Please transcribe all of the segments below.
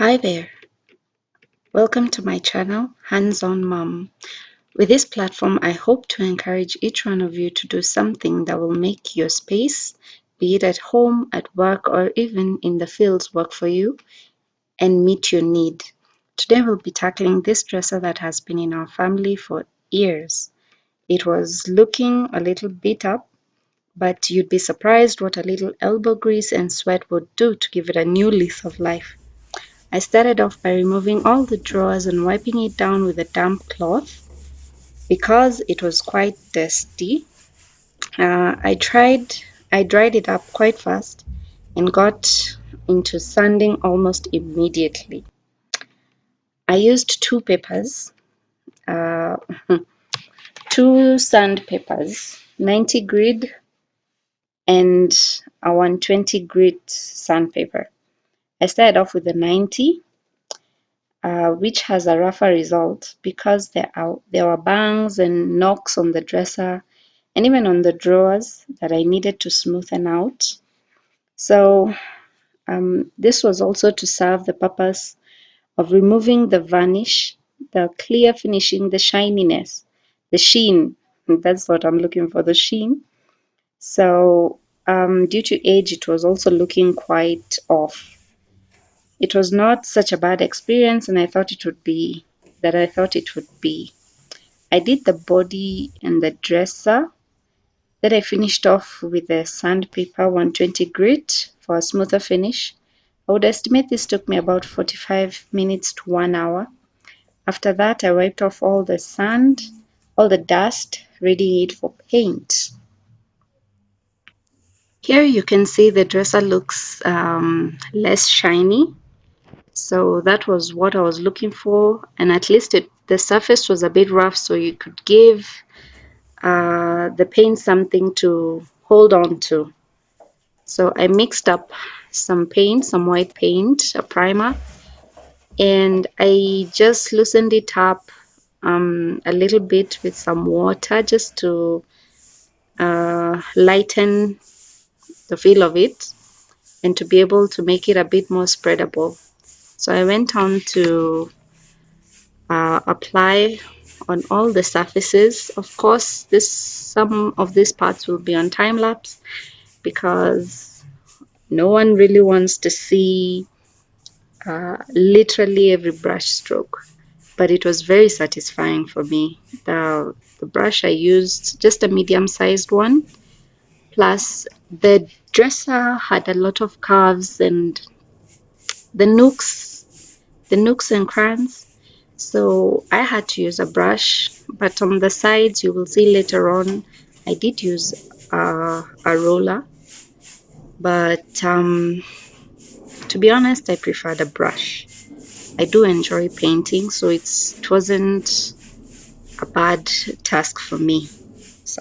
Hi there, welcome to my channel, Hands-On Mom. With this platform, I hope to encourage each one of you to do something that will make your space, be it at home, at work, or even in the fields, work for you and meet your need. Today, we'll be tackling this dresser that has been in our family for years. It was looking a little beat up, but you'd be surprised what a little elbow grease and sweat would do to give it a new lease of life. I started off by removing all the drawers and wiping it down with a damp cloth because it was quite dusty. I dried it up quite fast and got into sanding almost immediately. I used two papers, uh, two sandpapers, 90 grit and a 120 grit sandpaper. I started off with the 90, which has a rougher result because there were bangs and knocks on the dresser and even on the drawers that I needed to smoothen out. So this was also to serve the purpose of removing the varnish, the clear finishing, the shininess, the sheen. That's what I'm looking for, the sheen. So due to age, it was also looking quite off. It was not such a bad experience, and I thought it would be that I thought it would be. I did the body and the dresser. Then I finished off with the sandpaper 120 grit for a smoother finish. I would estimate this took me about 45 minutes to 1 hour. After that, I wiped off all the sand, all the dust, readying it for paint. Here you can see the dresser looks less shiny. So that was what I was looking for, and at least the surface was a bit rough, so you could give the paint something to hold on to. So I mixed up some paint, some white paint, a primer, and I just loosened it up a little bit with some water just to lighten the feel of it and to be able to make it a bit more spreadable. So I went on to apply on all the surfaces. Of course, some of these parts will be on time lapse because no one really wants to see literally every brush stroke, but it was very satisfying for me. The brush I used, just a medium-sized one, plus the dresser had a lot of curves and the nooks and crans. So I had to use a brush, but on the sides you will see later on I did use a roller, but to be honest, I prefer the brush. I do enjoy painting, so it wasn't a bad task for me. So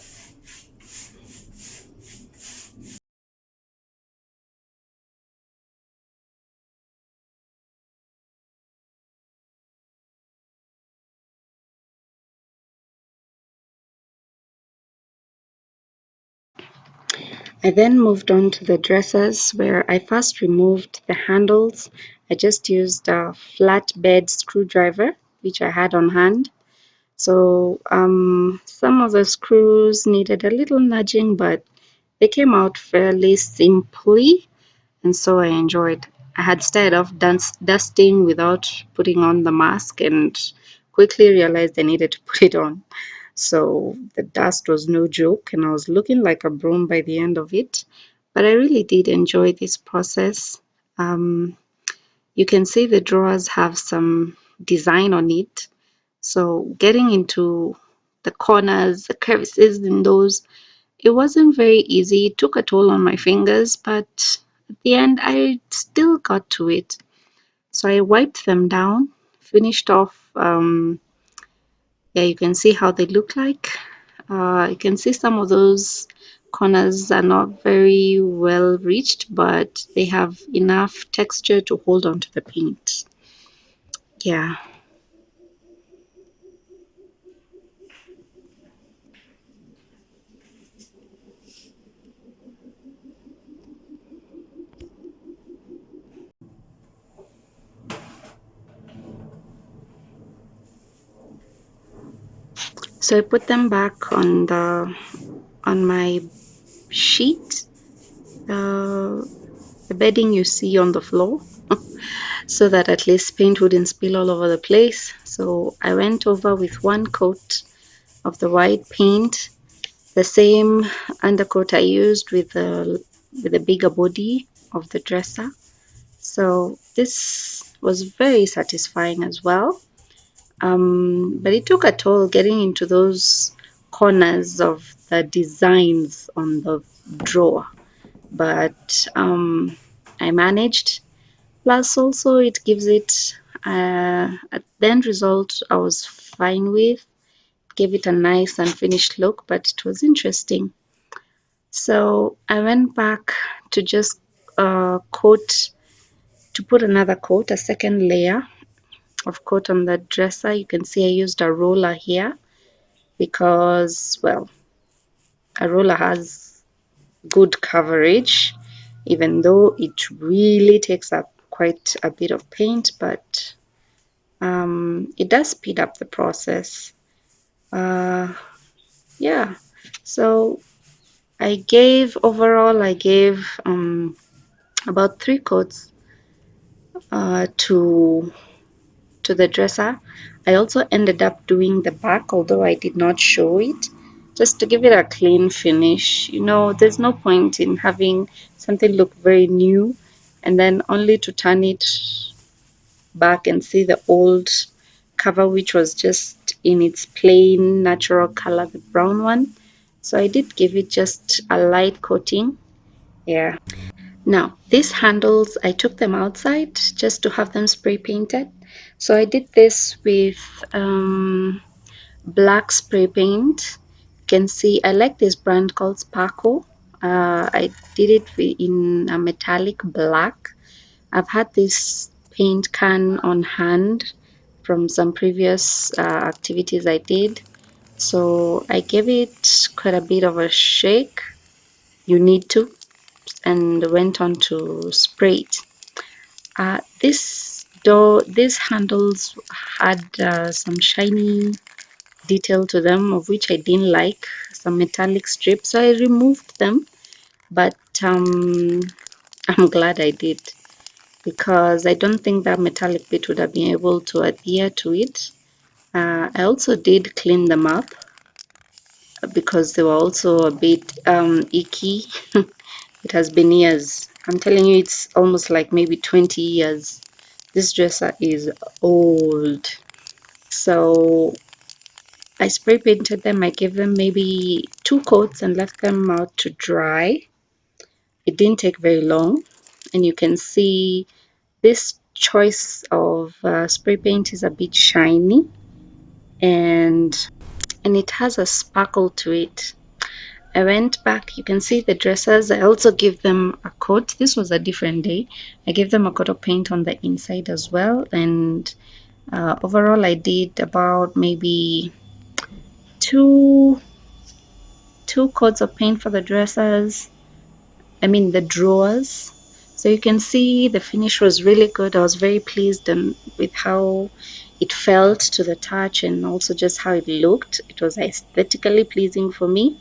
I then moved on to the dressers where I first removed the handles. I just used a flatbed screwdriver, which I had on hand. So some of the screws needed a little nudging, but they came out fairly simply, and so I enjoyed. I had started off dusting without putting on the mask and quickly realized I needed to put it on. So the dust was no joke, and I was looking like a broom by the end of it. But I really did enjoy this process. You can see the drawers have some design on it. So getting into the corners, the crevices in those, it wasn't very easy. It took a toll on my fingers, but at the end, I still got to it. So I wiped them down, finished off. Yeah, you can see how they look like. You can see some of those corners are not very well reached, but they have enough texture to hold on to the paint. Yeah. So I put them back on my sheet, the bedding you see on the floor, so that at least paint wouldn't spill all over the place. So I went over with one coat of the white paint, the same undercoat I used with the bigger body of the dresser. So this was very satisfying as well. But it took a toll getting into those corners of the designs on the drawer. But I managed. Plus, also, it gives it the end result I was fine with. Gave it a nice and finished look, but it was interesting. So I went back to just coat, to put another coat, a second layer of coat on the dresser. You can see I used a roller here because, well, a roller has good coverage, even though it really takes up quite a bit of paint, but it does speed up the process. Yeah, so I gave about 3 coats to the dresser. I also ended up doing the back, although I did not show it, just to give it a clean finish. You know, there's no point in having something look very new and then only to turn it back and see the old cover, which was just in its plain natural color, the brown one. So I did give it just a light coating. Yeah. Now, these handles, I took them outside just to have them spray painted. So I did this with black spray paint. You can see I like this brand called Sparkle. I did it in a metallic black. I've had this paint can on hand from some previous activities I did. So I gave it quite a bit of a shake. You need to, and went on to spray it. These handles had some shiny detail to them, of which I didn't like, some metallic strips. So I removed them, but I'm glad I did, because I don't think that metallic bit would have been able to adhere to it. I also did clean them up because they were also a bit icky. It has been years. I'm telling you, it's almost like maybe 20 years. This dresser is old. So I spray painted them. I gave them maybe 2 coats and left them out to dry. It didn't take very long, and you can see this choice of spray paint is a bit shiny, and it has a sparkle to it. I went back, you can see the dressers. I also gave them a coat. This was a different day. I gave them a coat of paint on the inside as well, and overall I did about maybe two coats of paint for the dressers, I mean the drawers. So you can see the finish was really good. I was very pleased with how it felt to the touch, and also just how it looked. It was aesthetically pleasing for me,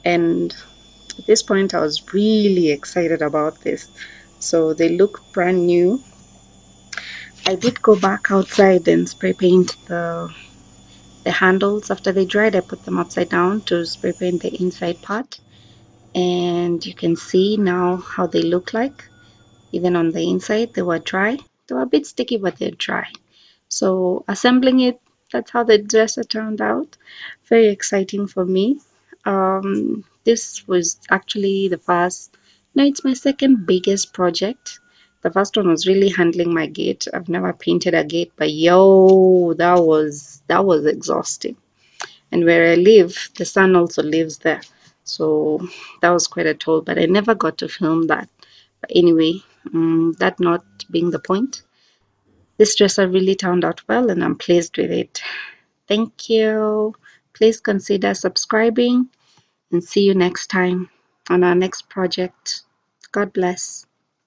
and at this point I was really excited about this. So they look brand new. I did go back outside and spray paint the handles. After they dried, I put them upside down to spray paint the inside part, and you can see now how they look like. Even on the inside, they were dry. They were a bit sticky, but they're dry. So assembling it, that's how the dresser turned out. Very exciting for me. This was actually the first, no, it's my second biggest project. The first one was really handling my gate. I've never painted a gate, but yo, that was exhausting. And where I live, the son also lives there. So that was quite a toll, but I never got to film that. But anyway, that not being the point, this dresser really turned out well and I'm pleased with it. Thank you. Please consider subscribing and see you next time on our next project. God bless.